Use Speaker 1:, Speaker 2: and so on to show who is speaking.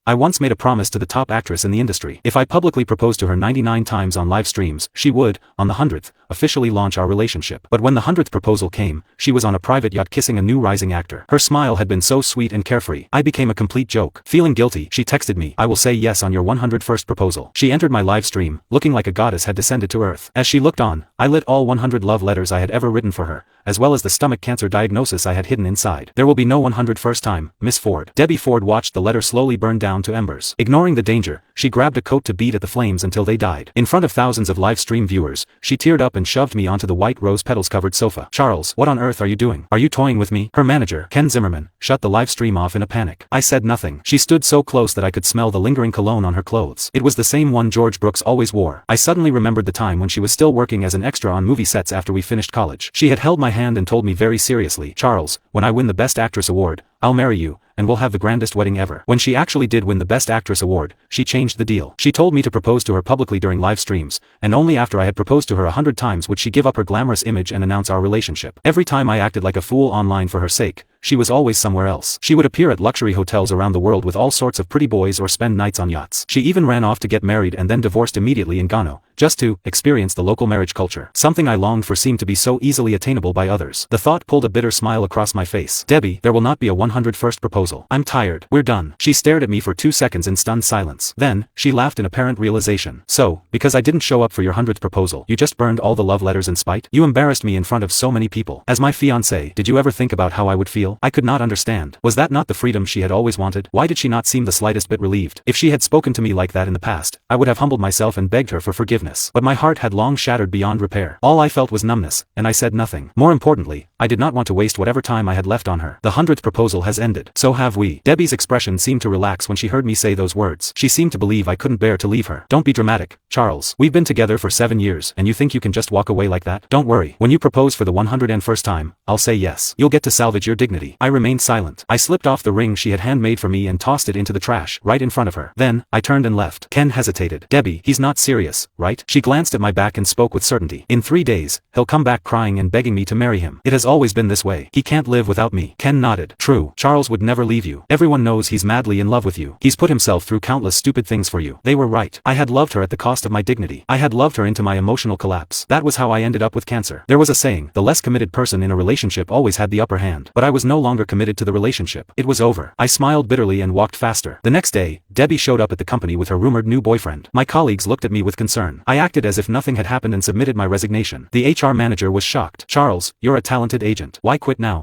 Speaker 1: I once made a promise to the top actress in the industry. If I publicly proposed to her 99 times on live streams, she would, on the 100th, officially launch our relationship. But when the 100th proposal came, she was on a private yacht kissing a new rising actor. Her smile had been so sweet and carefree. I became a complete joke. Feeling guilty, she texted me, "I will say yes on your 101st proposal." She entered my live stream, looking like a goddess had descended to earth. As she looked on, I lit all 100 love letters I had ever written for her, as well as the stomach cancer diagnosis I had hidden inside. "There will be no 101st time, Miss Ford." Debbie Ford watched the letter slowly burn down to embers. Ignoring the danger, she grabbed a coat to beat at the flames until they died. In front of thousands of live stream viewers, she teared up and shoved me onto the white rose petals covered sofa. "Charles, what on earth are you doing? Are you toying with me?" Her manager, Ken Zimmerman, shut the live stream off in a panic. I said nothing. She stood so close that I could smell the lingering cologne on her clothes. It was the same one George Brooks always wore. I suddenly remembered the time when she was still working as an extra on movie sets after we finished college. She had held my hand and told me very seriously, "Charles, when I win the Best Actress award, I'll marry you, and we'll have the grandest wedding ever." When she actually did win the Best Actress award, she changed the deal. She told me to propose to her publicly during live streams, and only after I had proposed to her 100 times would she give up her glamorous image and announce our relationship. Every time I acted like a fool online for her sake, she was always somewhere else. She would appear at luxury hotels around the world with all sorts of pretty boys or spend nights on yachts. She even ran off to get married and then divorced immediately in Ghana, just to experience the local marriage culture. Something I longed for seemed to be so easily attainable by others. The thought pulled a bitter smile across my face. "Debbie, there will not be a 101st proposal. I'm tired. We're done." She stared at me for 2 seconds in stunned silence. Then, she laughed in apparent realization. "So, because I didn't show up for your 100th proposal, you just burned all the love letters in spite? You embarrassed me in front of so many people. As my fiancé, did you ever think about how I would feel?" I could not understand. Was that not the freedom she had always wanted? Why did she not seem the slightest bit relieved? If she had spoken to me like that in the past, I would have humbled myself and begged her for forgiveness. But my heart had long shattered beyond repair. All I felt was numbness, and I said nothing. More importantly, I did not want to waste whatever time I had left on her. "The 100th proposal has ended. So have we." Debbie's expression seemed to relax when she heard me say those words. She seemed to believe I couldn't bear to leave her. "Don't be dramatic, Charles. We've been together for 7 years, and you think you can just walk away like that? Don't worry. When you propose for the 101st time, I'll say yes. You'll get to salvage your dignity." I remained silent. I slipped off the ring she had handmade for me and tossed it into the trash, right in front of her. Then, I turned and left. Ken hesitated. "Debbie, he's not serious, right?" She glanced at my back and spoke with certainty. "In 3 days, he'll come back crying and begging me to marry him. It has always been this way. He can't live without me." Ken nodded. "True. Charles would never leave you. Everyone knows he's madly in love with you. He's put himself through countless stupid things for you." They were right. I had loved her at the cost of my dignity. I had loved her into my emotional collapse. That was how I ended up with cancer. There was a saying, the less committed person in a relationship always had the upper hand. But I was no longer committed to the relationship. It was over. I smiled bitterly and walked faster. The next day, Debbie showed up at the company with her rumored new boyfriend. My colleagues looked at me with concern. I acted as if nothing had happened and submitted my resignation. The HR manager was shocked. "Charles, you're a talented agent. Why quit now?"